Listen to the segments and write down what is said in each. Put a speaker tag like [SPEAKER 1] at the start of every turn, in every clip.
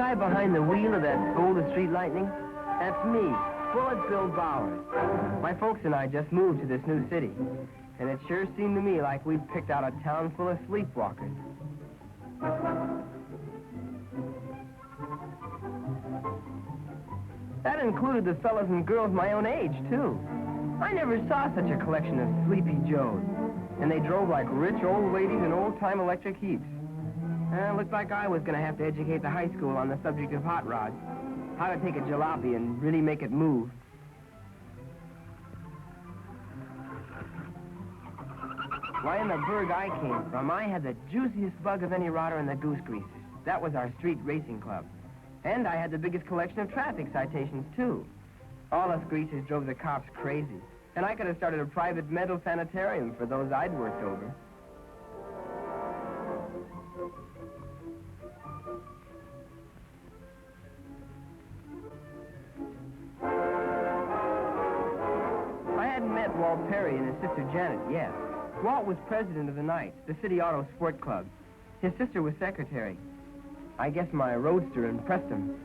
[SPEAKER 1] guy behind the wheel of that boulder street lightning? That's me, Bullet Bill Bowers. My folks and I just moved to this new city, and it sure seemed to me like we'd picked out a town full of sleepwalkers. That included the fellas and girls my own age, too. I never saw such a collection of sleepy Joes. And they drove like rich old ladies in old-time electric heaps. Looked like I was going to have to educate the high school on the subject of hot rods. How to take a jalopy and really make it move. Why, in the burg I came from, I had the juiciest bug of any rodder in the Goose Greasers. That was our street racing club. And I had the biggest collection of traffic citations, too. All us greasers drove the cops crazy. And I could have started a private mental sanitarium for those I'd worked over. I hadn't met Walt Perry and his sister Janet yet. Walt was president of the Knights, the City Auto Sport Club. His sister was secretary. I guess my roadster impressed him.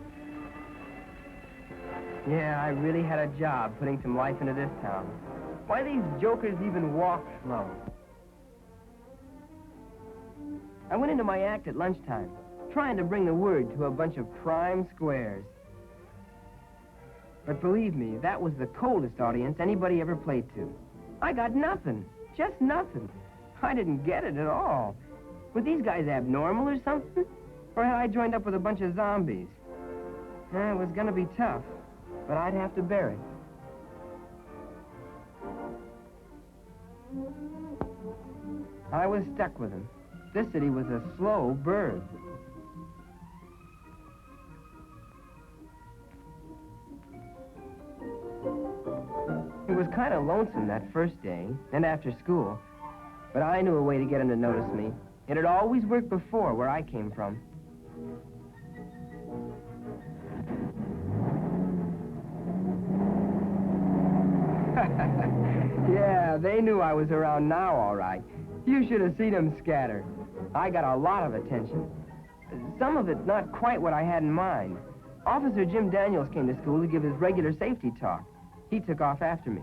[SPEAKER 1] Yeah, I really had a job putting some life into this town. Why these jokers even walk slow? I went into my act at lunchtime, trying to bring the word to a bunch of prime squares. But believe me, that was the coldest audience anybody ever played to. I got nothing, just nothing. I didn't get it at all. Were these guys abnormal or something? Or had I joined up with a bunch of zombies? It was gonna be tough, but I'd have to bear it. I was stuck with him. This city was a slow burg. It was kind of lonesome that first day, and after school. But I knew a way to get him to notice me. It had always worked before, where I came from. Yeah, they knew I was around now, all right. You should have seen them scatter. I got a lot of attention. Some of it not quite what I had in mind. Officer Jim Daniels came to school to give his regular safety talk. He took off after me.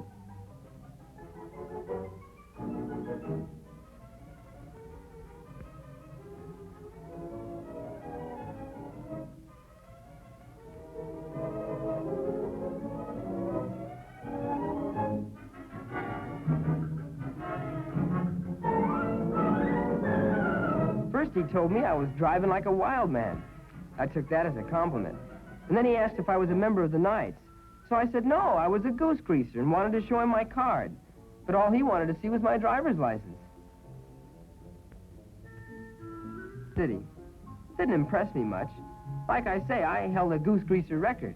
[SPEAKER 1] First he told me I was driving like a wild man. I took that as a compliment. And then he asked if I was a member of the Knights. So I said no, I was a goose greaser and wanted to show him my card. But all he wanted to see was my driver's license. City. Didn't impress me much. Like I say, I held a goose greaser record.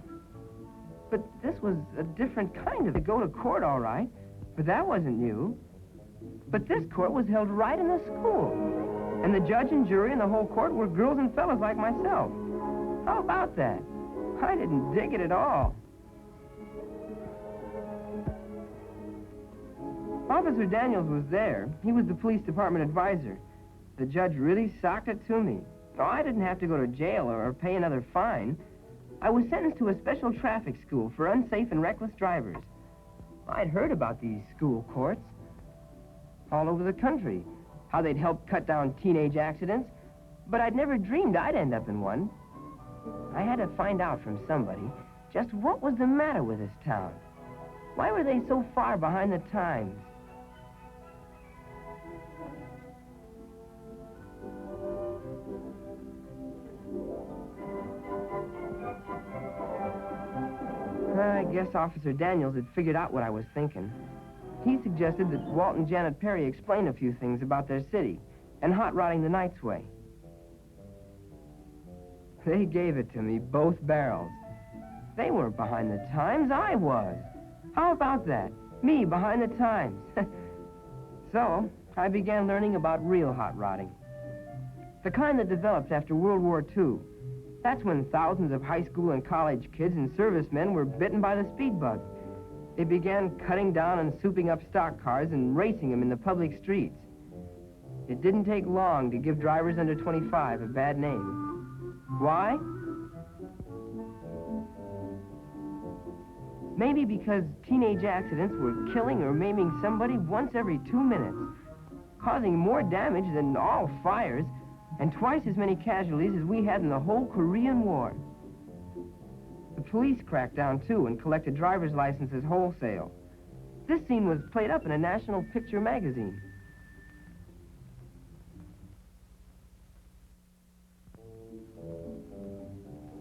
[SPEAKER 1] But this was a different kind of... To go to court, all right, but that wasn't new. But this court was held right in the school. And the judge and jury and the whole court were girls and fellas like myself. How about that? I didn't dig it at all. Officer Daniels was there. He was the police department advisor. The judge really socked it to me. Oh, I didn't have to go to jail or pay another fine. I was sentenced to a special traffic school for unsafe and reckless drivers. I'd heard about these school courts all over the country, how they'd help cut down teenage accidents, but I'd never dreamed I'd end up in one. I had to find out from somebody just what was the matter with this town. Why were they so far behind the times? I guess Officer Daniels had figured out what I was thinking. He suggested that Walt and Janet Perry explain a few things about their city and hot rodding the Knights way. They gave it to me, both barrels. They weren't behind the times, I was. How about that? Me behind the times. So, I began learning about real hot rodding. The kind that developed after World War II. That's when thousands of high school and college kids and servicemen were bitten by the speed bug. They began cutting down and souping up stock cars and racing them in the public streets. It didn't take long to give drivers under 25 a bad name. Why? Maybe because teenage accidents were killing or maiming somebody once every 2 minutes, causing more damage than all fires and twice as many casualties as we had in the whole Korean War. The police cracked down, too, and collected driver's licenses wholesale. This scene was played up in a national picture magazine.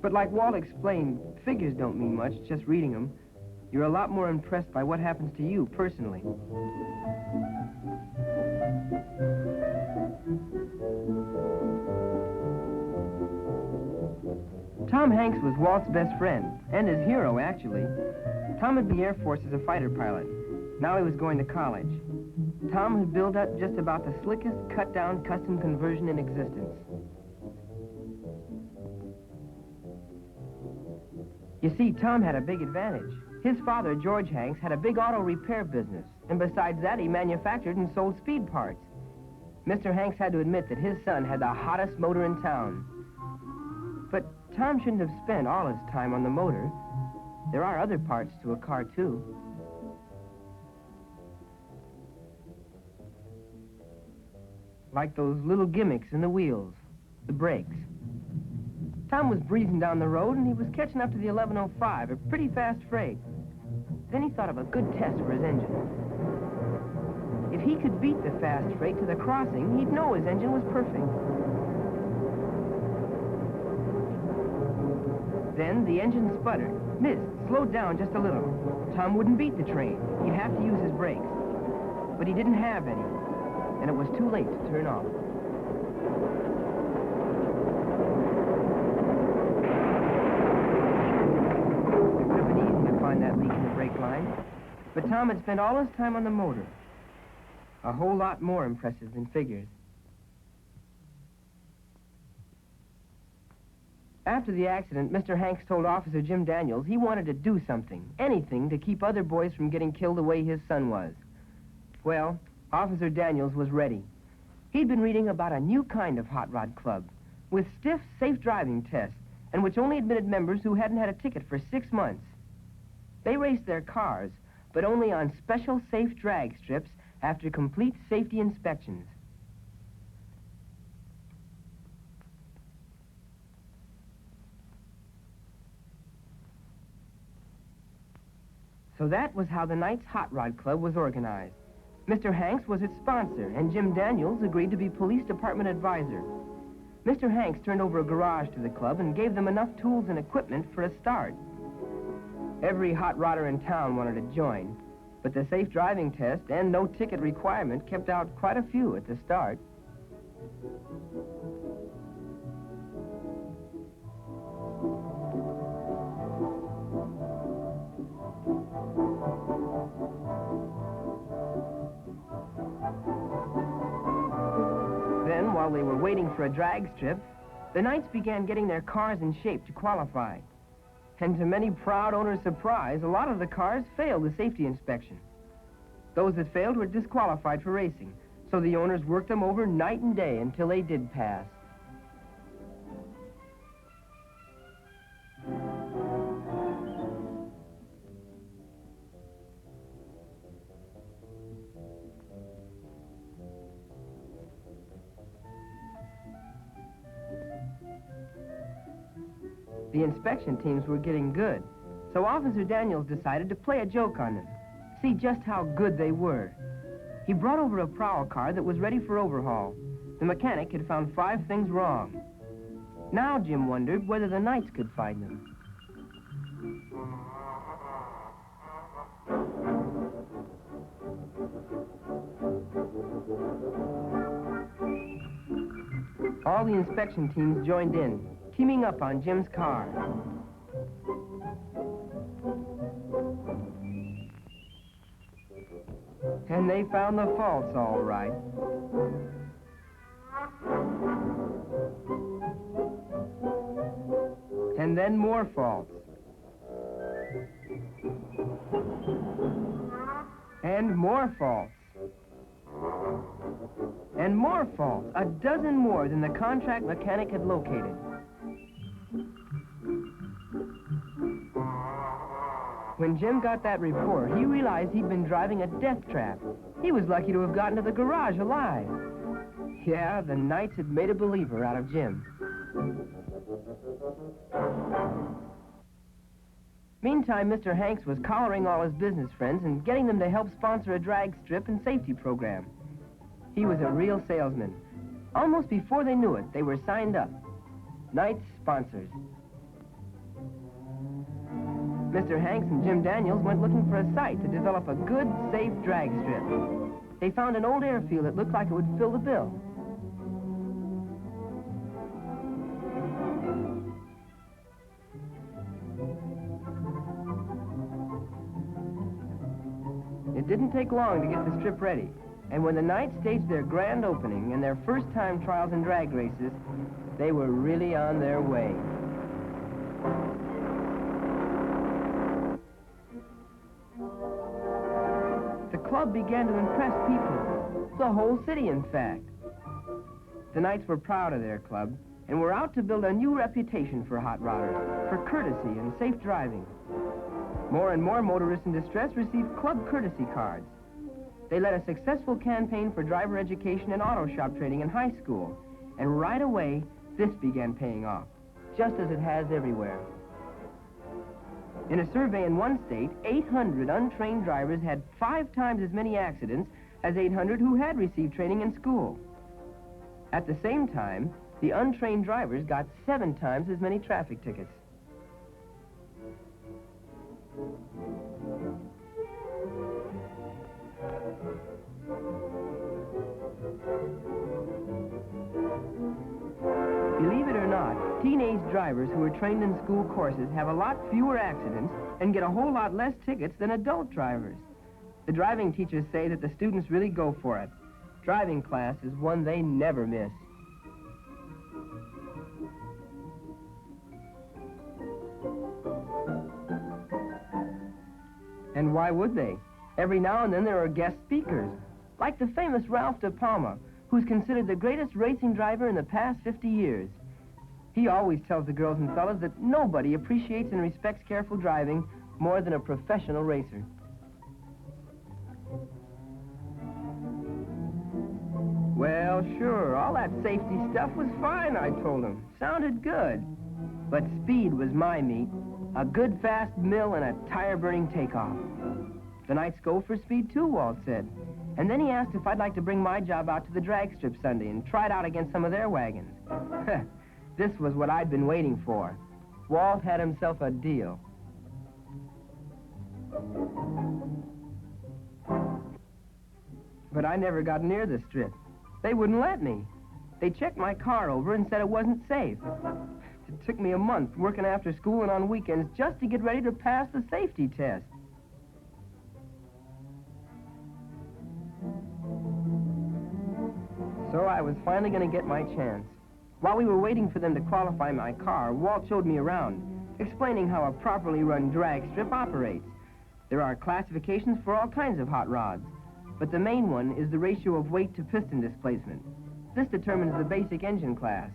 [SPEAKER 1] But like Walt explained, figures don't mean much, just reading them. You're a lot more impressed by what happens to you personally. Tom Hanks was Walt's best friend, and his hero, actually. Tom had the Air Force as a fighter pilot. Now he was going to college. Tom had built up just about the slickest cut-down custom conversion in existence. You see, Tom had a big advantage. His father, George Hanks, had a big auto repair business, and besides that, he manufactured and sold speed parts. Mr. Hanks had to admit that his son had the hottest motor in town. But Tom shouldn't have spent all his time on the motor. There are other parts to a car, too. Like those little gimmicks in the wheels, the brakes. Tom was breezing down the road, and he was catching up to the 1105, a pretty fast freight. Then he thought of a good test for his engine. If he could beat the fast freight to the crossing, he'd know his engine was perfect. Then the engine sputtered, missed, slowed down just a little. Tom wouldn't beat the train. He'd have to use his brakes. But he didn't have any, and it was too late to turn off. It would have been easy to find that leak in the brake line, but Tom had spent all his time on the motor. A whole lot more impressive than figures. After the accident, Mr. Hanks told Officer Jim Daniels he wanted to do something, anything, to keep other boys from getting killed the way his son was. Well, Officer Daniels was ready. He'd been reading about a new kind of hot rod club, with stiff, safe driving tests, and which only admitted members who hadn't had a ticket for 6 months. They raced their cars, but only on special safe drag strips after complete safety inspections. So that was how the Knights Hot Rod Club was organized. Mr. Hanks was its sponsor, and Jim Daniels agreed to be police department advisor. Mr. Hanks turned over a garage to the club and gave them enough tools and equipment for a start. Every hot rodder in town wanted to join, but the safe driving test and no ticket requirement kept out quite a few at the start. Then, while they were waiting for a drag strip, the Knights began getting their cars in shape to qualify. And to many proud owners' surprise, a lot of the cars failed the safety inspection. Those that failed were disqualified for racing, so the owners worked them over night and day until they did pass. The inspection teams were getting good, so Officer Daniels decided to play a joke on them, see just how good they were. He brought over a prowl car that was ready for overhaul. The mechanic had found 5 things wrong. Now Jim wondered whether the Knights could find them. All the inspection teams joined in, teaming up on Jim's car. And they found the faults all right. And then more faults. And more faults. And more faults, a dozen more than the contract mechanic had located. When Jim got that report, he realized he'd been driving a death trap. He was lucky to have gotten to the garage alive. Yeah, the Knights had made a believer out of Jim. Meantime, Mr. Hanks was collaring all his business friends and getting them to help sponsor a drag strip and safety program. He was a real salesman. Almost before they knew it, they were signed up. Knights sponsors. Mr. Hanks and Jim Daniels went looking for a site to develop a good, safe drag strip. They found an old airfield that looked like it would fill the bill. It didn't take long to get the strip ready, and when the Knights staged their grand opening and their first-time trials in drag races, they were really on their way. The club began to impress people, the whole city, in fact. The Knights were proud of their club and were out to build a new reputation for hot rodders, for courtesy and safe driving. More and more motorists in distress received club courtesy cards. They led a successful campaign for driver education and auto shop training in high school, and right away, this began paying off, just as it has everywhere. In a survey in one state, 800 untrained drivers had 5 times as many accidents as 800 who had received training in school. At the same time, the untrained drivers got 7 times as many traffic tickets. Believe it or not, teenage drivers who are trained in school courses have a lot fewer accidents and get a whole lot less tickets than adult drivers. The driving teachers say that the students really go for it. Driving class is one they never miss. And why would they? Every now and then there are guest speakers, like the famous Ralph De Palma, who's considered the greatest racing driver in the past 50 years. He always tells the girls and fellas that nobody appreciates and respects careful driving more than a professional racer. Well, sure, all that safety stuff was fine, I told him. Sounded good. But speed was my meat. A good fast mill and a tire-burning takeoff. The Knights go for speed too, Walt said. And then he asked if I'd like to bring my job out to the drag strip Sunday and try it out against some of their wagons. This was what I'd been waiting for. Walt had himself a deal. But I never got near the strip. They wouldn't let me. They checked my car over and said it wasn't safe. It took me a month working after school and on weekends just to get ready to pass the safety test. So I was finally going to get my chance. While we were waiting for them to qualify my car, Walt showed me around, explaining how a properly run drag strip operates. There are classifications for all kinds of hot rods, but the main one is the ratio of weight to piston displacement. This determines the basic engine class.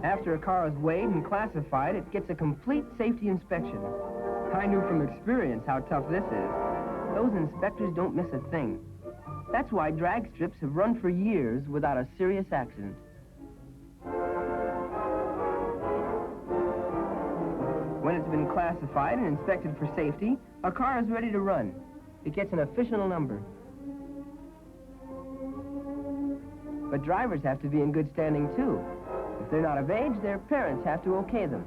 [SPEAKER 1] After a car is weighed and classified, it gets a complete safety inspection. I knew from experience how tough this is. Those inspectors don't miss a thing. That's why drag strips have run for years without a serious accident. When it's been classified and inspected for safety, a car is ready to run. It gets an official number. But drivers have to be in good standing, too. If they're not of age, their parents have to okay them.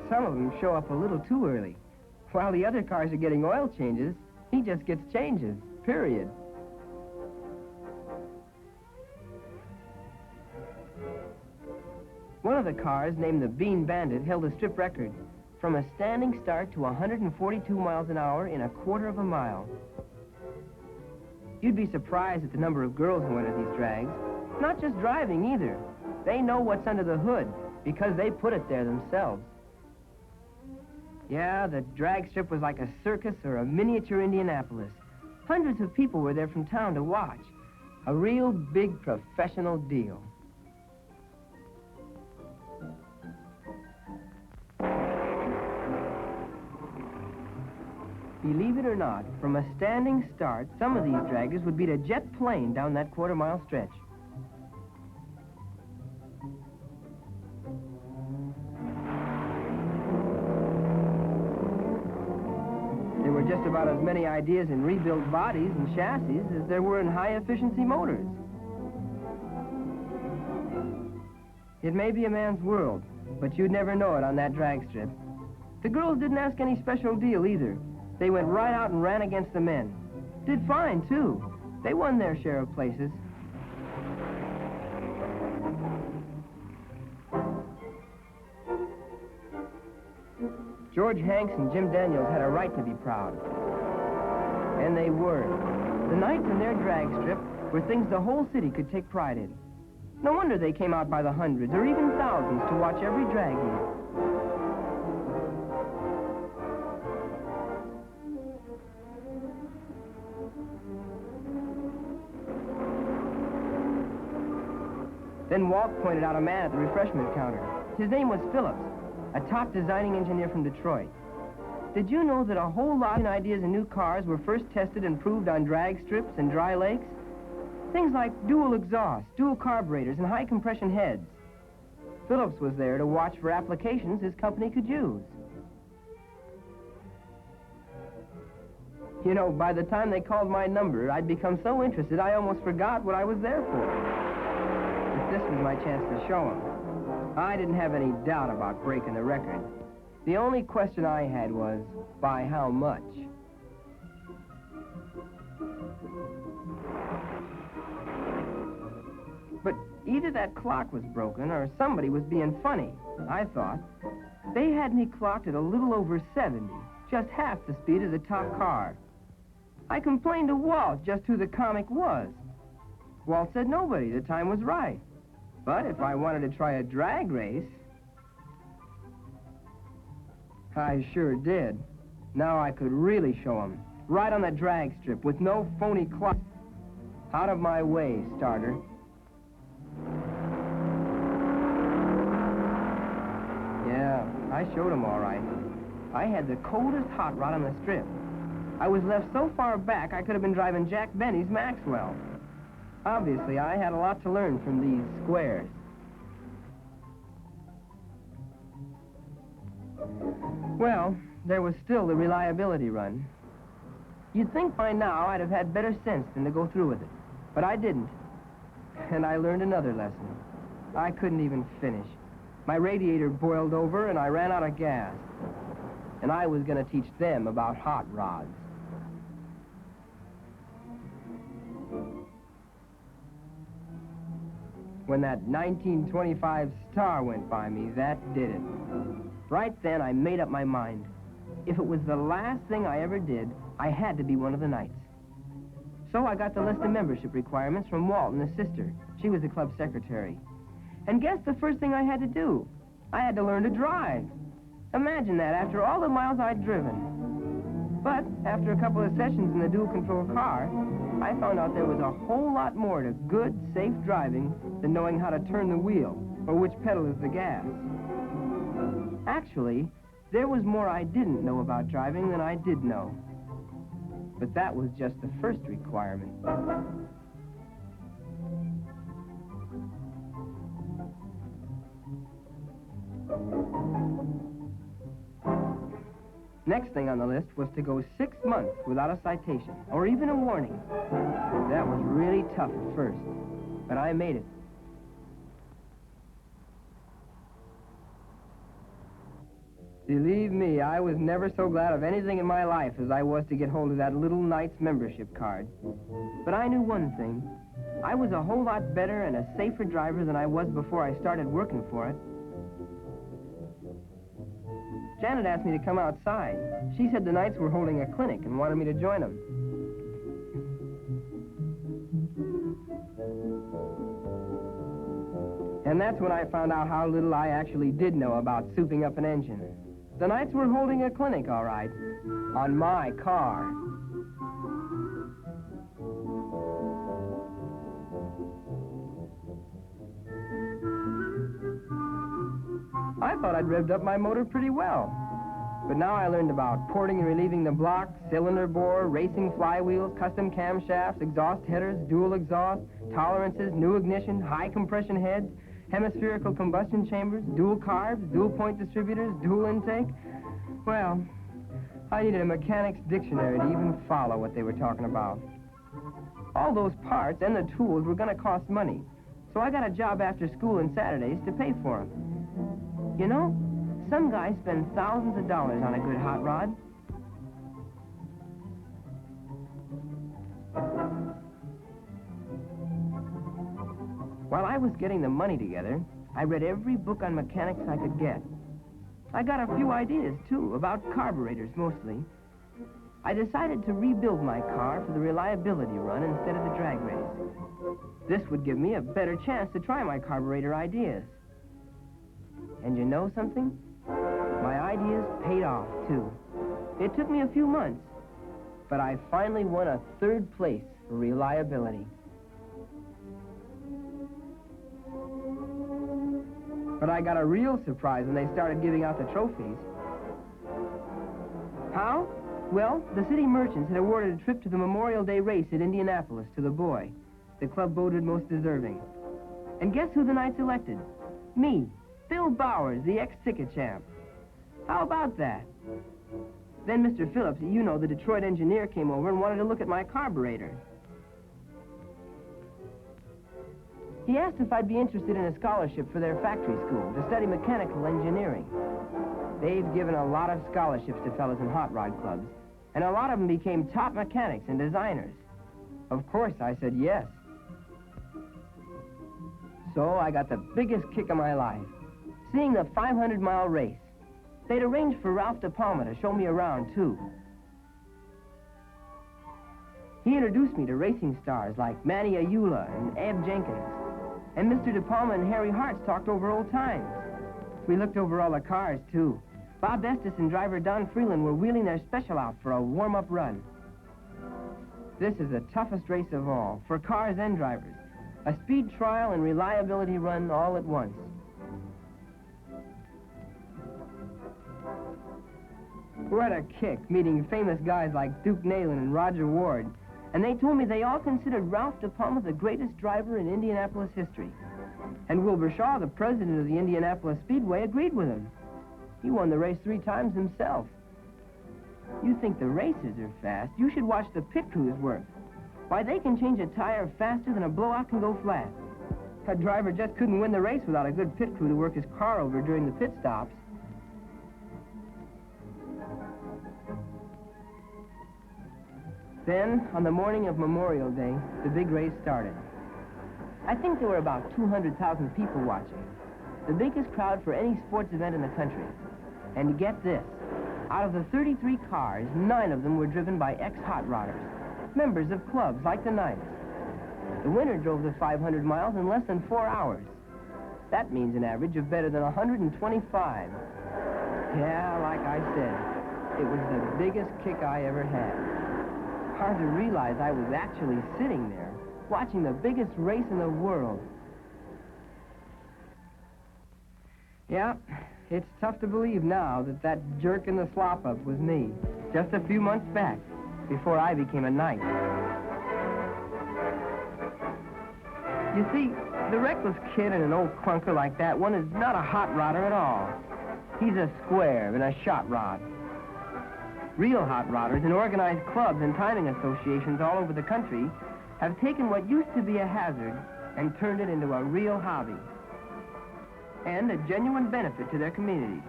[SPEAKER 1] Some of them show up a little too early. While the other cars are getting oil changes, he just gets changes, period. One of the cars, named the Bean Bandit, held a strip record from a standing start to 142 miles an hour in a quarter of a mile. You'd be surprised at the number of girls who enter these drags. Not just driving, either. They know what's under the hood because they put it there themselves. Yeah, the drag strip was like a circus or a miniature Indianapolis. Hundreds of people were there from town to watch. A real big professional deal. Believe it or not, from a standing start, some of these draggers would beat a jet plane down that quarter-mile stretch. There were just about as many ideas in rebuilt bodies and chassis as there were in high-efficiency motors. It may be a man's world, but you'd never know it on that drag strip. The girls didn't ask any special deal either. They went right out and ran against the men. Did fine, too. They won their share of places. George Hanks and Jim Daniels had a right to be proud. And they were. The nights in their drag strip were things the whole city could take pride in. No wonder they came out by the hundreds or even thousands to watch every drag meet. Then Walt pointed out a man at the refreshment counter. His name was Phillips, a top designing engineer from Detroit. Did you know that a whole lot of ideas in new cars were first tested and proved on drag strips and dry lakes? Things like dual exhaust, dual carburetors, and high compression heads. Phillips was there to watch for applications his company could use. You know, by the time they called my number, I'd become so interested I almost forgot what I was there for. This was my chance to show them. I didn't have any doubt about breaking the record. The only question I had was, by how much? But either that clock was broken or somebody was being funny, I thought. They had me clocked at a little over 70, just half the speed of the top car. I complained to Walt just who the comic was. Walt said nobody, the time was right. But if I wanted to try a drag race, I sure did. Now I could really show them. Right on the drag strip with no phony clock. Out of my way, starter. Yeah, I showed them all right. I had the coldest hot rod on the strip. I was left so far back I could have been driving Jack Benny's Maxwell. Obviously, I had a lot to learn from these squares. Well, there was still the reliability run. You'd think by now I'd have had better sense than to go through with it. But I didn't. And I learned another lesson. I couldn't even finish. My radiator boiled over and I ran out of gas. And I was going to teach them about hot rods. When that 1925 Star went by me, that did it. Right then, I made up my mind. If it was the last thing I ever did, I had to be one of the knights. So I got the list of membership requirements from Walt and his sister. She was the club secretary. And guess the first thing I had to do? I had to learn to drive. Imagine that, after all the miles I'd driven. But after a couple of sessions in the dual-control car, I found out there was a whole lot more to good, safe driving than knowing how to turn the wheel or which pedal is the gas. Actually, there was more I didn't know about driving than I did know. But that was just the first requirement. Next thing on the list was to go 6 months without a citation, or even a warning. That was really tough at first, but I made it. Believe me, I was never so glad of anything in my life as I was to get hold of that little Knight's membership card. But I knew one thing. I was a whole lot better and a safer driver than I was before I started working for it. Janet asked me to come outside. She said the Knights were holding a clinic and wanted me to join them. And that's when I found out how little I actually did know about souping up an engine. The Knights were holding a clinic, all right, on my car. I thought I'd revved up my motor pretty well. But now I learned about porting and relieving the block, cylinder bore, racing flywheels, custom camshafts, exhaust headers, dual exhaust, tolerances, new ignition, high compression heads, hemispherical combustion chambers, dual carbs, dual point distributors, dual intake. Well, I needed a mechanic's dictionary to even follow what they were talking about. All those parts and the tools were going to cost money, so I got a job after school and Saturdays to pay for them. You know, some guys spend thousands of dollars on a good hot rod. While I was getting the money together, I read every book on mechanics I could get. I got a few ideas, too, about carburetors mostly. I decided to rebuild my car for the reliability run instead of the drag race. This would give me a better chance to try my carburetor ideas. And you know something? My ideas paid off, too. It took me a few months, but I finally won a 3rd place for reliability. But I got a real surprise when they started giving out the trophies. How? Well, the city merchants had awarded a trip to the Memorial Day race at Indianapolis to the boy the club voted most deserving. And guess who the night selected? Me, Bill Bowers, the ex-ticket champ. How about that? Then Mr. Phillips, you know, the Detroit engineer, came over and wanted to look at my carburetor. He asked if I'd be interested in a scholarship for their factory school to study mechanical engineering. They've given a lot of scholarships to fellas in hot rod clubs, and a lot of them became top mechanics and designers. Of course, I said yes. So I got the biggest kick of my life, seeing the 500-mile race. They'd arranged for Ralph De Palma to show me around, too. He introduced me to racing stars like Manny Ayula and Eb Jenkins. And Mr. De Palma and Harry Hartz talked over old times. We looked over all the cars, too. Bob Estes and driver Don Freeland were wheeling their special out for a warm-up run. This is the toughest race of all, for cars and drivers. A speed trial and reliability run all at once. What a kick, meeting famous guys like Duke Neyland and Roger Ward. And they told me they all considered Ralph De Palma the greatest driver in Indianapolis history. And Wilbur Shaw, the president of the Indianapolis Speedway, agreed with him. He won the race 3 times himself. You think the races are fast, you should watch the pit crews work. Why, they can change a tire faster than a blowout can go flat. A driver just couldn't win the race without a good pit crew to work his car over during the pit stops. Then, on the morning of Memorial Day, the big race started. I think there were about 200,000 people watching. The biggest crowd for any sports event in the country. And get this, out of the 33 cars, 9 of them were driven by ex-hot rodders, members of clubs like the Knights. The winner drove the 500 miles in less than 4 hours. That means an average of better than 125. Yeah, like I said, it was the biggest kick I ever had. Hard to realize I was actually sitting there, watching the biggest race in the world. Yeah, it's tough to believe now that that jerk in the slop-up was me, just a few months back, before I became a knight. You see, the reckless kid in an old clunker like that one is not a hot rodder at all. He's a square and a shot rod. Real hot rodders in organized clubs and timing associations all over the country have taken what used to be a hazard and turned it into a real hobby. And a genuine benefit to their communities.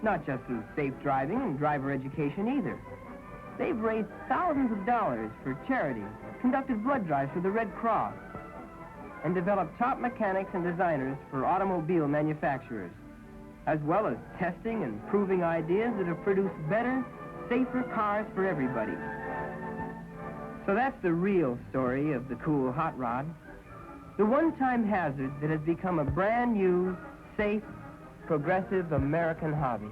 [SPEAKER 1] Not just through safe driving and driver education either. They've raised thousands of dollars for charity, conducted blood drives for the Red Cross, and developed top mechanics and designers for automobile manufacturers, as well as testing and proving ideas that have produced better, safer cars for everybody. So that's the real story of the cool hot rod. The one-time hazard that has become a brand new, safe, progressive American hobby.